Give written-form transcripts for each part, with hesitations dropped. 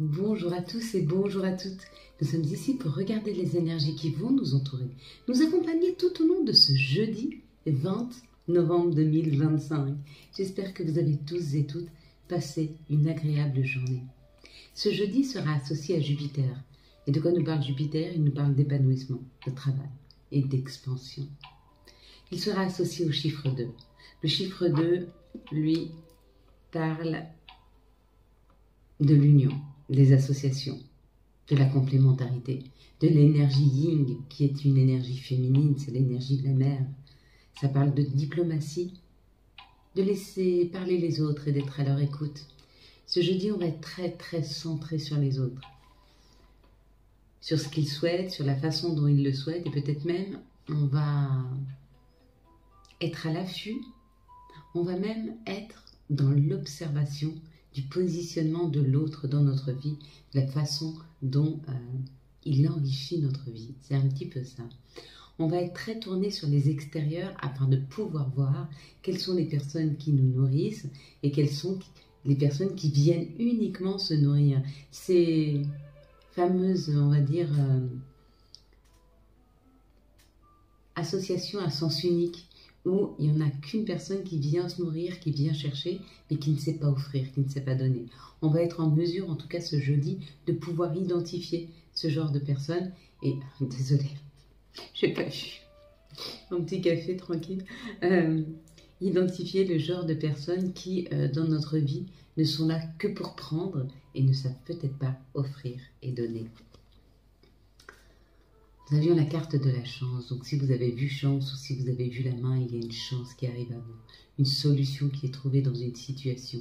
Bonjour à tous et bonjour à toutes. Nous sommes ici pour regarder les énergies qui vont nous entourer, nous accompagner tout au long de ce jeudi 20 novembre 2025. J'espère que vous avez tous et toutes passé une agréable journée. Ce jeudi sera associé à Jupiter. Et de quoi nous parle Jupiter? Il nous parle d'épanouissement, de travail et d'expansion. Il sera associé au chiffre 2. Le chiffre 2, lui, parle de l'union, des associations, de la complémentarité, de l'énergie yin, qui est une énergie féminine, c'est l'énergie de la mère. Ça parle de diplomatie, de laisser parler les autres et d'être à leur écoute. Ce jeudi, on va être très centré sur les autres, sur ce qu'ils souhaitent, sur la façon dont ils le souhaitent, et peut-être même, on va être à l'affût, on va même être dans l'observation du positionnement de l'autre dans notre vie, de la façon dont il enrichit notre vie. C'est un petit peu ça. On va être très tourné sur les extérieurs afin de pouvoir voir quelles sont les personnes qui nous nourrissent et quelles sont les personnes qui viennent uniquement se nourrir. Ces fameuses, on va dire, associations à sens unique, où il n'y en a qu'une personne qui vient se nourrir, qui vient chercher, mais qui ne sait pas offrir, qui ne sait pas donner. On va être en mesure, en tout cas ce jeudi, de pouvoir identifier ce genre de personnes. Et, désolée, je n'ai pas eu mon petit café tranquille. Identifier le genre de personnes qui, dans notre vie, ne sont là que pour prendre et ne savent peut-être pas offrir et donner. Nous avions la carte de la chance, donc si vous avez vu chance ou si vous avez vu la main, il y a une chance qui arrive à vous, une solution qui est trouvée dans une situation.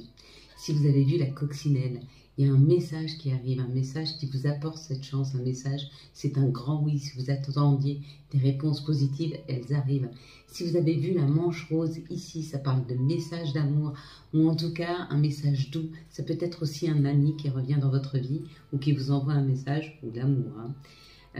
Si vous avez vu la coccinelle, il y a un message qui arrive, un message qui vous apporte cette chance, un message, c'est un grand oui. Si vous attendiez des réponses positives, elles arrivent. Si vous avez vu la manche rose ici, ça parle de message d'amour, ou en tout cas un message doux. Ça peut être aussi un ami qui revient dans votre vie ou qui vous envoie un message ou d'amour, hein.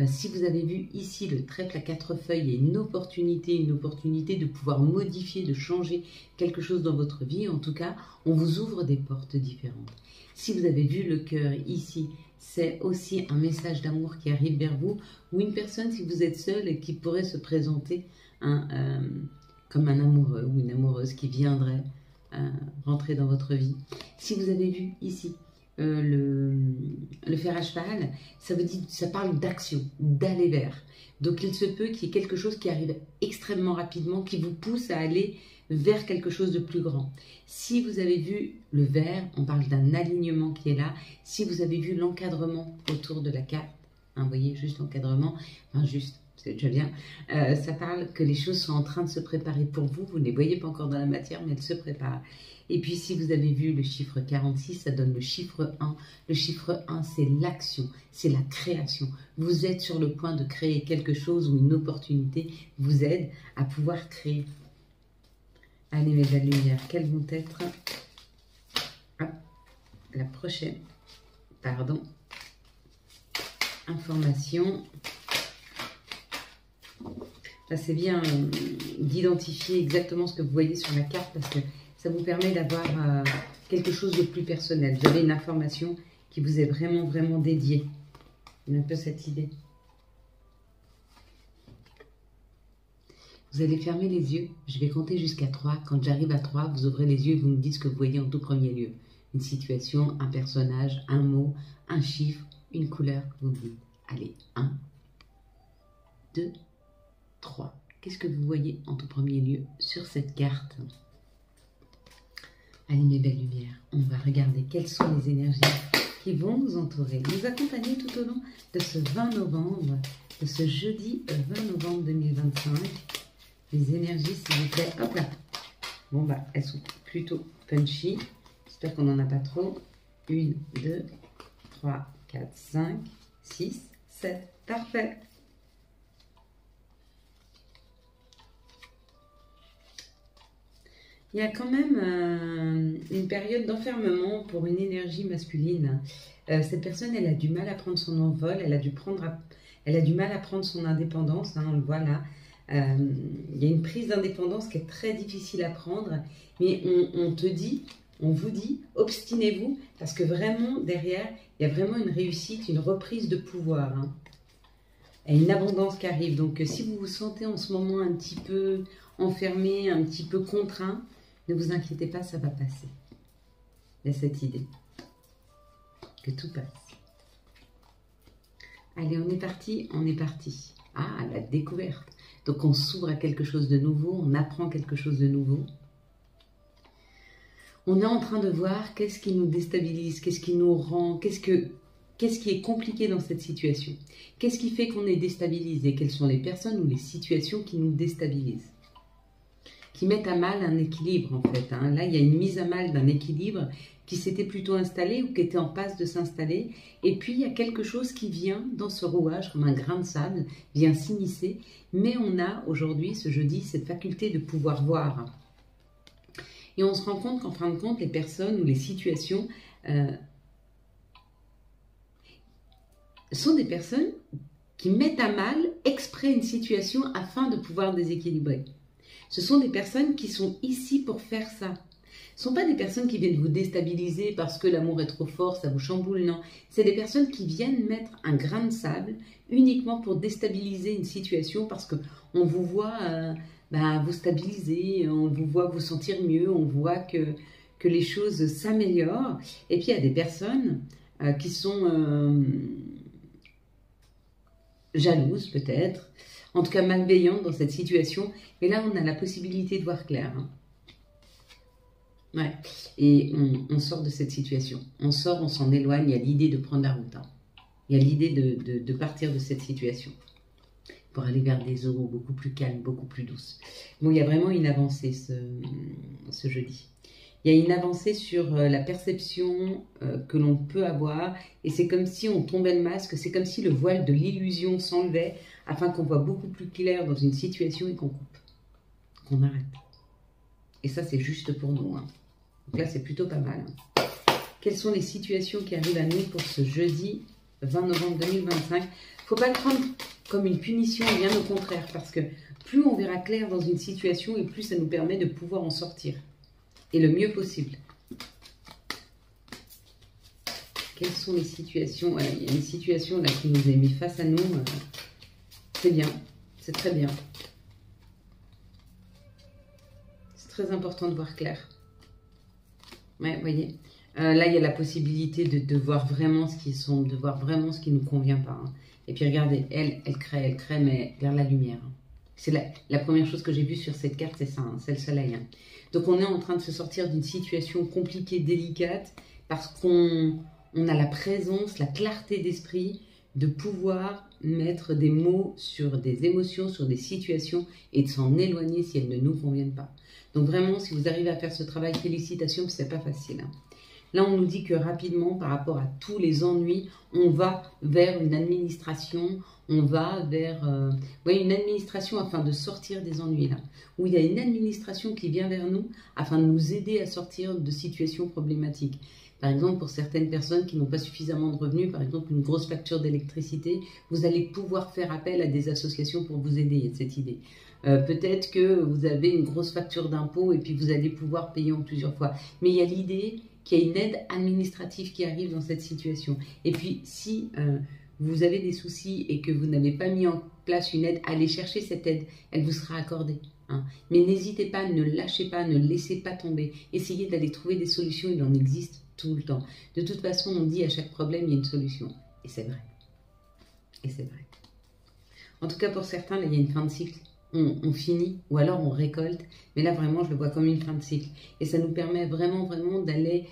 Si vous avez vu ici le trèfle à 4 feuilles, il y a une opportunité de pouvoir modifier, de changer quelque chose dans votre vie. En tout cas, on vous ouvre des portes différentes. Si vous avez vu le cœur ici, c'est aussi un message d'amour qui arrive vers vous, ou une personne, si vous êtes seul, et qui pourrait se présenter comme un amoureux ou une amoureuse qui viendrait rentrer dans votre vie. Si vous avez vu ici le fer à cheval, ça parle d'action, d'aller vers. Donc il se peut qu'il y ait quelque chose qui arrive extrêmement rapidement, qui vous pousse à aller vers quelque chose de plus grand. Si vous avez vu le vert, on parle d'un alignement qui est là. Si vous avez vu l'encadrement autour de la carte, hein, vous voyez, juste l'encadrement, enfin juste, c'est déjà bien, ça parle que les choses sont en train de se préparer pour vous. Vous ne les voyez pas encore dans la matière, mais elles se préparent. Et puis, si vous avez vu le chiffre 46, ça donne le chiffre 1. Le chiffre 1, c'est l'action, c'est la création. Vous êtes sur le point de créer quelque chose ou une opportunité vous aide à pouvoir créer. Allez, mes belles lumières, quelles vont être la prochaine, information. Là, c'est bien d'identifier exactement ce que vous voyez sur la carte parce que ça vous permet d'avoir quelque chose de plus personnel. Vous avez une information qui vous est vraiment dédiée. Il y a un peu cette idée. Vous allez fermer les yeux. Je vais compter jusqu'à 3. Quand j'arrive à 3, vous ouvrez les yeux et vous me dites ce que vous voyez en tout premier lieu. Une situation, un personnage, un mot, un chiffre, une couleur. Vous me dites, allez, 1, 2, 3. Qu'est-ce que vous voyez en tout premier lieu sur cette carte? Allez, mes belles lumières, on va regarder quelles sont les énergies qui vont nous entourer, nous accompagner tout au long de ce 20 novembre, de ce jeudi 20 novembre 2025. Les énergies, s'il vous plaît, hop là. Bon, bah, elles sont plutôt punchy. J'espère qu'on n'en a pas trop. 1, 2, 3, 4, 5, 6, 7. Parfait. Il y a quand même une période d'enfermement pour une énergie masculine. Cette personne, elle a du mal à prendre son envol, elle a du mal à prendre son indépendance, hein, on le voit là. Il y a une prise d'indépendance qui est très difficile à prendre, mais on te dit, On vous dit, obstinez-vous, parce que vraiment, derrière, il y a vraiment une réussite, une reprise de pouvoir. Hein. Et une abondance qui arrive. Donc, si vous vous sentez en ce moment un petit peu enfermé, un petit peu contraint, ne vous inquiétez pas, ça va passer. Il y a cette idée que tout passe. Allez, on est parti, on est parti. Ah, la découverte. Donc, on s'ouvre à quelque chose de nouveau, on apprend quelque chose de nouveau. On est en train de voir qu'est-ce qui nous déstabilise, qu'est-ce qui nous rend, qu'est-ce qui est compliqué dans cette situation. Qu'est-ce qui fait qu'on est déstabilisé? Quelles sont les personnes ou les situations qui nous déstabilisent? Qui mettent à mal un équilibre en fait. Hein. Là, il y a une mise à mal d'un équilibre qui s'était plutôt installé ou qui était en passe de s'installer. Et puis, il y a quelque chose qui vient dans ce rouage, comme un grain de sable, vient s'immiscer. Mais on a aujourd'hui, ce jeudi, cette faculté de pouvoir voir. Et on se rend compte qu'en fin de compte, les personnes ou les situations sont des personnes qui mettent à mal exprès une situation afin de pouvoir déséquilibrer. Ce sont des personnes qui sont ici pour faire ça. Ce ne sont pas des personnes qui viennent vous déstabiliser parce que l'amour est trop fort, ça vous chamboule, non. C'est des personnes qui viennent mettre un grain de sable uniquement pour déstabiliser une situation parce qu'on vous voit vous stabiliser, on vous voit vous sentir mieux, on voit que les choses s'améliorent. Et puis il y a des personnes qui sont jalouses peut-être, en tout cas malveillantes dans cette situation. Mais là, on a la possibilité de voir clair. Hein. Ouais. Et on sort de cette situation. On sort, on s'en éloigne. Il y a l'idée de prendre la route. Hein. Il y a l'idée de partir de cette situation pour aller vers des eaux beaucoup plus calmes, beaucoup plus douces. Bon, il y a vraiment une avancée ce jeudi. Il y a une avancée sur la perception que l'on peut avoir. Et c'est comme si on tombait le masque. C'est comme si le voile de l'illusion s'enlevait afin qu'on voit beaucoup plus clair dans une situation et qu'on coupe. Qu'on arrête. Et ça, c'est juste pour nous. Hein. Donc là, c'est plutôt pas mal. Hein. Quelles sont les situations qui arrivent à nous pour ce jeudi 20 novembre 2025 ? Il ne faut pas le prendre comme une punition, bien au contraire. Parce que plus on verra clair dans une situation et plus ça nous permet de pouvoir en sortir. Et le mieux possible. Quelles sont les situations? Voilà, il y a une situation là qui nous est mise face à nous. C'est bien. C'est très bien. C'est très important de voir clair. Ouais, vous voyez. Là, il y a la possibilité de voir vraiment ce qui sombre, de voir vraiment ce qui ne nous convient pas. Hein. Et puis regardez, elle crée, mais vers la lumière. Hein. C'est la première chose que j'ai vue sur cette carte, c'est ça, hein, c'est le soleil. Hein. Donc on est en train de se sortir d'une situation compliquée, délicate, parce qu'on a la présence, la clarté d'esprit de pouvoir mettre des mots sur des émotions, sur des situations et de s'en éloigner si elles ne nous conviennent pas. Donc vraiment, si vous arrivez à faire ce travail, félicitations, c'est pas facile. Hein. Là, on nous dit que rapidement, par rapport à tous les ennuis, on va vers une administration, on va vers une administration afin de sortir des ennuis là. Où il y a une administration qui vient vers nous afin de nous aider à sortir de situations problématiques. Par exemple, pour certaines personnes qui n'ont pas suffisamment de revenus, par exemple une grosse facture d'électricité, vous allez pouvoir faire appel à des associations pour vous aider, il y a cette idée. Peut-être que vous avez une grosse facture d'impôt et puis vous allez pouvoir payer en plusieurs fois. Mais il y a l'idée qu'il y a une aide administrative qui arrive dans cette situation. Et puis, si vous avez des soucis et que vous n'avez pas mis en place une aide, allez chercher cette aide, elle vous sera accordée. Hein. Mais n'hésitez pas, ne lâchez pas, ne laissez pas tomber. Essayez d'aller trouver des solutions, il en existe tout le temps. De toute façon, on dit à chaque problème, il y a une solution. Et c'est vrai. Et c'est vrai. En tout cas, pour certains, là, il y a une fin de cycle. On finit ou alors on récolte. Mais là, vraiment, je le vois comme une fin de cycle. Et ça nous permet vraiment, vraiment d'aller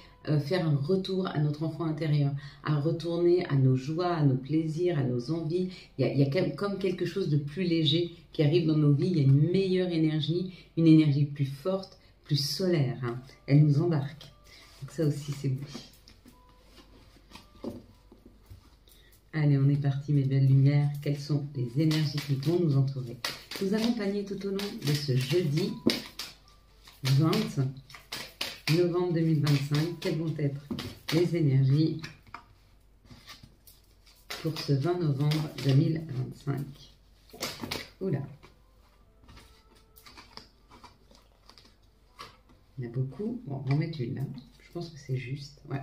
faire un retour à notre enfant intérieur, à retourner à nos joies, à nos plaisirs, à nos envies. Il y a comme quelque chose de plus léger qui arrive dans nos vies. Il y a une meilleure énergie, une énergie plus forte, plus solaire. Hein. Elle nous embarque. Donc ça aussi, c'est beau. Allez, on est parti, mes belles lumières. Quelles sont les énergies qui vont nous entourer, nous accompagner tout au long de ce jeudi 20 novembre 2025. Quelles vont être les énergies pour ce 20 novembre 2025? Oula. Il y en a beaucoup. Bon, on va en mettre une là. Je pense que c'est juste. Ouais.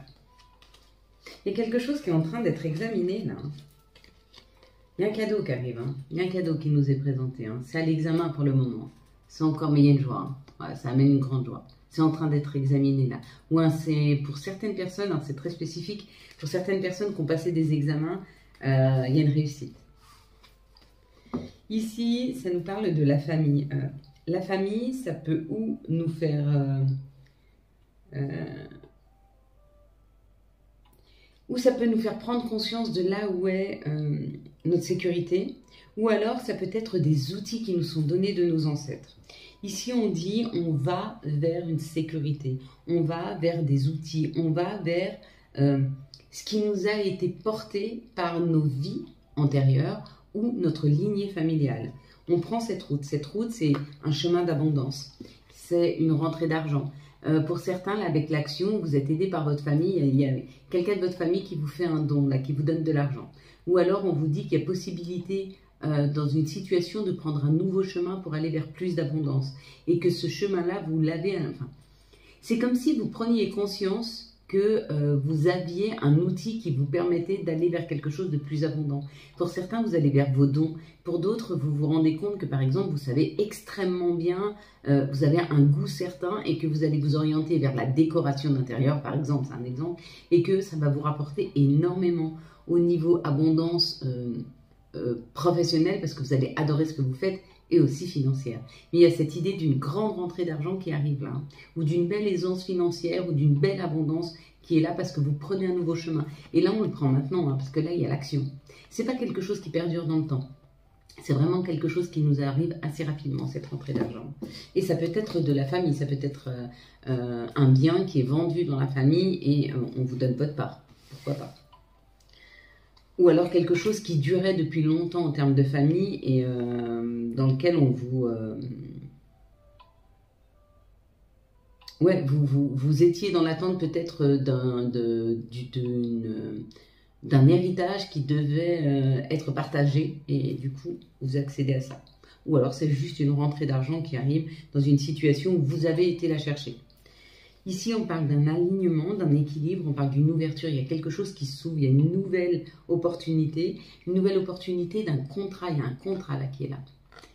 Il y a quelque chose qui est en train d'être examiné là. Il y a un cadeau qui arrive. Hein. Il y a un cadeau qui nous est présenté. Hein. C'est à l'examen pour le moment. C'est encore, mais il y a une joie. Hein. Ouais, ça amène une grande joie. C'est en train d'être examiné là. Ou c'est pour certaines personnes, hein, c'est très spécifique. Pour certaines personnes qui ont passé des examens, il y a une réussite. Ici, ça nous parle de la famille. La famille, ça peut ou nous faire... ou ça peut nous faire prendre conscience de là où est notre sécurité, ou alors ça peut être des outils qui nous sont donnés de nos ancêtres. Ici, on dit on va vers une sécurité, on va vers des outils, on va vers ce qui nous a été porté par nos vies antérieures ou notre lignée familiale. On prend cette route. Cette route, c'est un chemin d'abondance. C'est une rentrée d'argent. Pour certains, là, avec l'action, vous êtes aidé par votre famille. Il y a quelqu'un de votre famille qui vous fait un don, là, qui vous donne de l'argent. Ou alors, on vous dit qu'il y a possibilité, dans une situation, de prendre un nouveau chemin pour aller vers plus d'abondance. Et que ce chemin-là, vous l'avez à la fin. C'est comme si vous preniez conscience que vous aviez un outil qui vous permettait d'aller vers quelque chose de plus abondant. Pour certains, vous allez vers vos dons. Pour d'autres, vous vous rendez compte que, par exemple, vous savez extrêmement bien, vous avez un goût certain et que vous allez vous orienter vers la décoration d'intérieur, par exemple, c'est un exemple, et que ça va vous rapporter énormément au niveau abondance professionnelle, parce que vous allez adorer ce que vous faites, et aussi financière. Mais il y a cette idée d'une grande rentrée d'argent qui arrive là, hein, ou d'une belle aisance financière, ou d'une belle abondance qui est là parce que vous prenez un nouveau chemin. Et là, on le prend maintenant, hein, parce que là, il y a l'action. C'est pas quelque chose qui perdure dans le temps. C'est vraiment quelque chose qui nous arrive assez rapidement, cette rentrée d'argent. Et ça peut être de la famille, ça peut être un bien qui est vendu dans la famille et on vous donne votre part. Pourquoi pas? Ou alors quelque chose qui durait depuis longtemps en termes de famille et dans lequel on vous... vous étiez dans l'attente peut-être d'un héritage qui devait être partagé et du coup, vous accédez à ça. Ou alors c'est juste une rentrée d'argent qui arrive dans une situation où vous avez été la chercher. Ici, on parle d'un alignement, d'un équilibre, on parle d'une ouverture, il y a quelque chose qui s'ouvre, il y a une nouvelle opportunité d'un contrat, il y a un contrat là qui est là.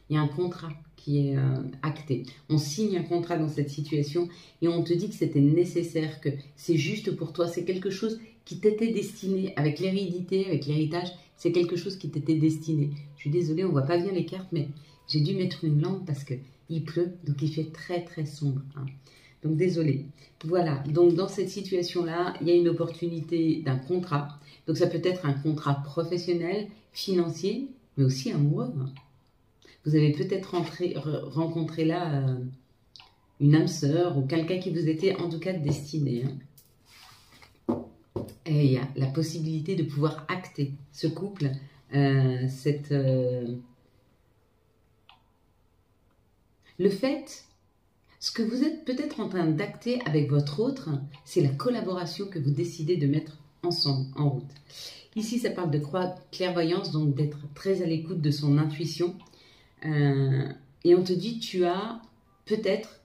Il y a un contrat qui est acté. On signe un contrat dans cette situation et on te dit que c'était nécessaire, que c'est juste pour toi, c'est quelque chose qui t'était destiné, avec l'hérédité, avec l'héritage, c'est quelque chose qui t'était destiné. Je suis désolée, on ne voit pas bien les cartes, mais j'ai dû mettre une lampe parce qu'il pleut, donc il fait très très sombre. Hein. Donc, désolé. Voilà, donc dans cette situation-là, il y a une opportunité d'un contrat. Donc, ça peut être un contrat professionnel, financier, mais aussi amoureux. Vous avez peut-être rencontré là une âme sœur ou quelqu'un qui vous était en tout cas destiné. Hein. Et il y a la possibilité de pouvoir acter ce couple, le fait... Ce que vous êtes peut-être en train d'acter avec votre autre, c'est la collaboration que vous décidez de mettre ensemble, en route. Ici, ça parle de clairvoyance, donc d'être très à l'écoute de son intuition. Et on te dit, tu as peut-être,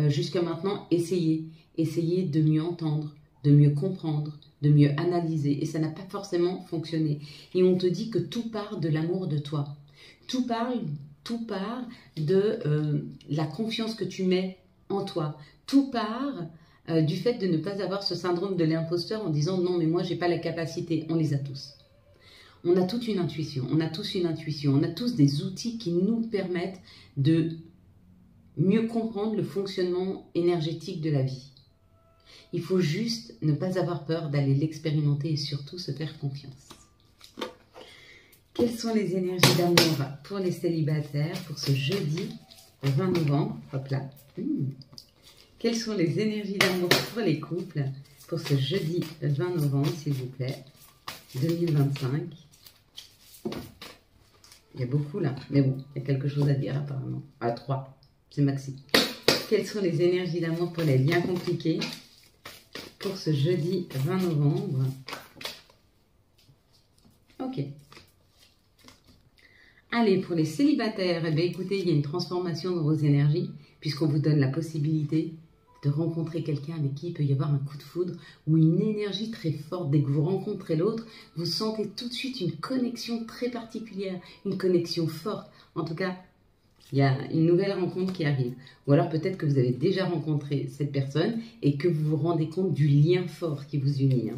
jusqu'à maintenant, essayé de mieux entendre, de mieux comprendre, de mieux analyser. Et ça n'a pas forcément fonctionné. Et on te dit que tout part de l'amour de toi. Tout part de la confiance que tu mets en toi. Tout part du fait de ne pas avoir ce syndrome de l'imposteur en disant non mais moi j'ai pas la capacité. On les a tous. On a toute une intuition, on a tous une intuition, on a tous des outils qui nous permettent de mieux comprendre le fonctionnement énergétique de la vie. Il faut juste ne pas avoir peur d'aller l'expérimenter et surtout se faire confiance. Quelles sont les énergies d'amour pour les célibataires pour ce jeudi 20 novembre? Hop là. Quelles sont les énergies d'amour pour les couples pour ce jeudi 20 novembre, s'il vous plaît, 2025? Il y a beaucoup là, mais bon, il y a quelque chose à dire apparemment. Ah, 3, c'est maxi. Quelles sont les énergies d'amour pour les liens compliqués pour ce jeudi 20 novembre? Ok. Allez, pour les célibataires, eh bien, écoutez, il y a une transformation dans vos énergies, puisqu'on vous donne la possibilité de rencontrer quelqu'un avec qui il peut y avoir un coup de foudre ou une énergie très forte. Dès que vous rencontrez l'autre, vous sentez tout de suite une connexion très particulière, une connexion forte. En tout cas, il y a une nouvelle rencontre qui arrive. Ou alors peut-être que vous avez déjà rencontré cette personne et que vous vous rendez compte du lien fort qui vous unit.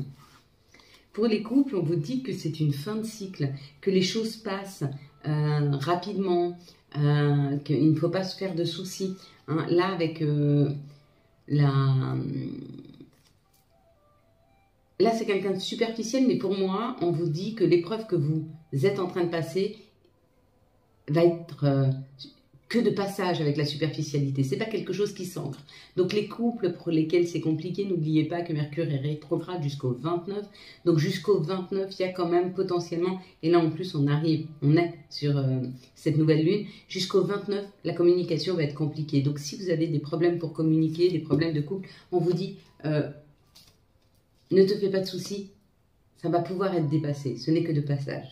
Pour les couples, on vous dit que c'est une fin de cycle, que les choses passent rapidement, qu'il ne faut pas se faire de soucis. Là, avec là, c'est quelqu'un de superficiel, mais pour moi, on vous dit que l'épreuve que vous êtes en train de passer va être que de passage avec la superficialité. C'est pas quelque chose qui s'ancre. Donc les couples pour lesquels c'est compliqué, n'oubliez pas que Mercure est rétrograde jusqu'au 29. Donc jusqu'au 29, il y a quand même potentiellement, et là en plus on est sur cette nouvelle lune, jusqu'au 29, la communication va être compliquée. Donc si vous avez des problèmes pour communiquer, des problèmes de couple, on vous dit, ne te fais pas de soucis, ça va pouvoir être dépassé, ce n'est que de passage.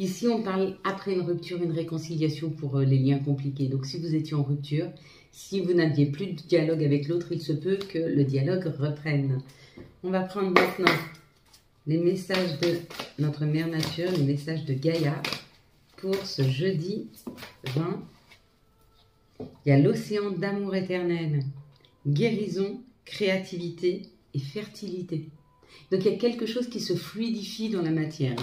Ici, on parle après une rupture, une réconciliation pour les liens compliqués. Donc, si vous étiez en rupture, si vous n'aviez plus de dialogue avec l'autre, il se peut que le dialogue reprenne. On va prendre maintenant les messages de notre mère nature, les messages de Gaïa pour ce jeudi 20. Il y a l'océan d'amour éternel, guérison, créativité et fertilité. Donc, il y a quelque chose qui se fluidifie dans la matière.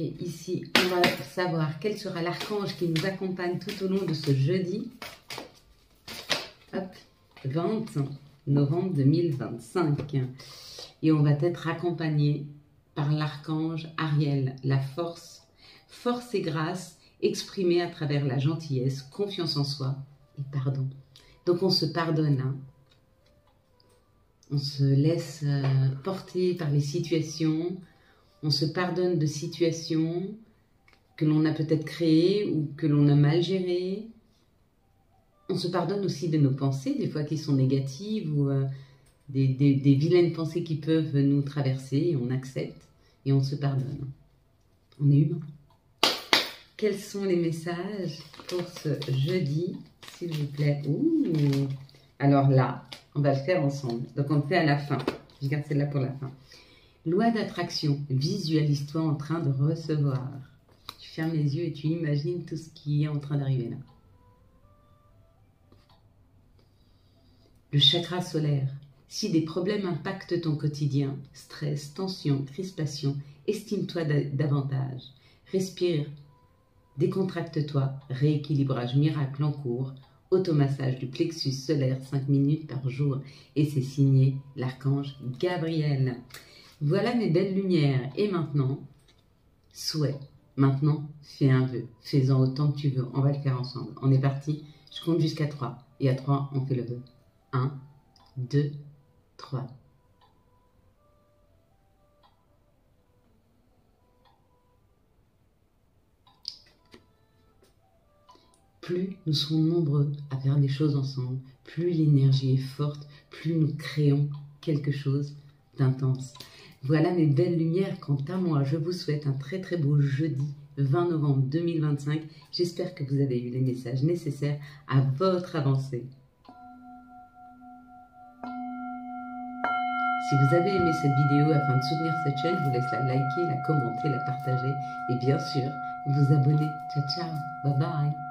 Et ici, on va savoir quel sera l'archange qui nous accompagne tout au long de ce jeudi. Hop, 20 novembre 2025. Et on va être accompagné par l'archange Ariel, la force. Force et grâce exprimée à travers la gentillesse, confiance en soi et pardon. Donc on se pardonne, hein. On se laisse porter par les situations. On se pardonne de situations que l'on a peut-être créées ou que l'on a mal gérées. On se pardonne aussi de nos pensées, des fois qui sont négatives ou des vilaines pensées qui peuvent nous traverser. Et on accepte et on se pardonne. On est humain. Quels sont les messages pour ce jeudi, s'il vous plaît? Ouh. Alors là, on va le faire ensemble. Donc on le fait à la fin. Je garde celle-là pour la fin. Loi d'attraction, visualise-toi en train de recevoir. Tu fermes les yeux et tu imagines tout ce qui est en train d'arriver là. Le chakra solaire. Si des problèmes impactent ton quotidien, stress, tension, crispation, estime-toi davantage. Respire, décontracte-toi, rééquilibrage miracle en cours, automassage du plexus solaire 5 minutes par jour. Et c'est signé l'archange Gabriel. Voilà mes belles lumières. Et maintenant, souhait. Maintenant, fais un vœu. Fais-en autant que tu veux. On va le faire ensemble. On est parti. Je compte jusqu'à 3. Et à 3, on fait le vœu. 1, 2, 3. Plus nous serons nombreux à faire des choses ensemble, plus l'énergie est forte, plus nous créons quelque chose d'intense. Voilà mes belles lumières. Quant à moi, je vous souhaite un très très beau jeudi 20 novembre 2025. J'espère que vous avez eu les messages nécessaires à votre avancée. Si vous avez aimé cette vidéo, afin de soutenir cette chaîne, je vous laisse la liker, la commenter, la partager et bien sûr, vous abonner. Ciao, ciao, bye bye.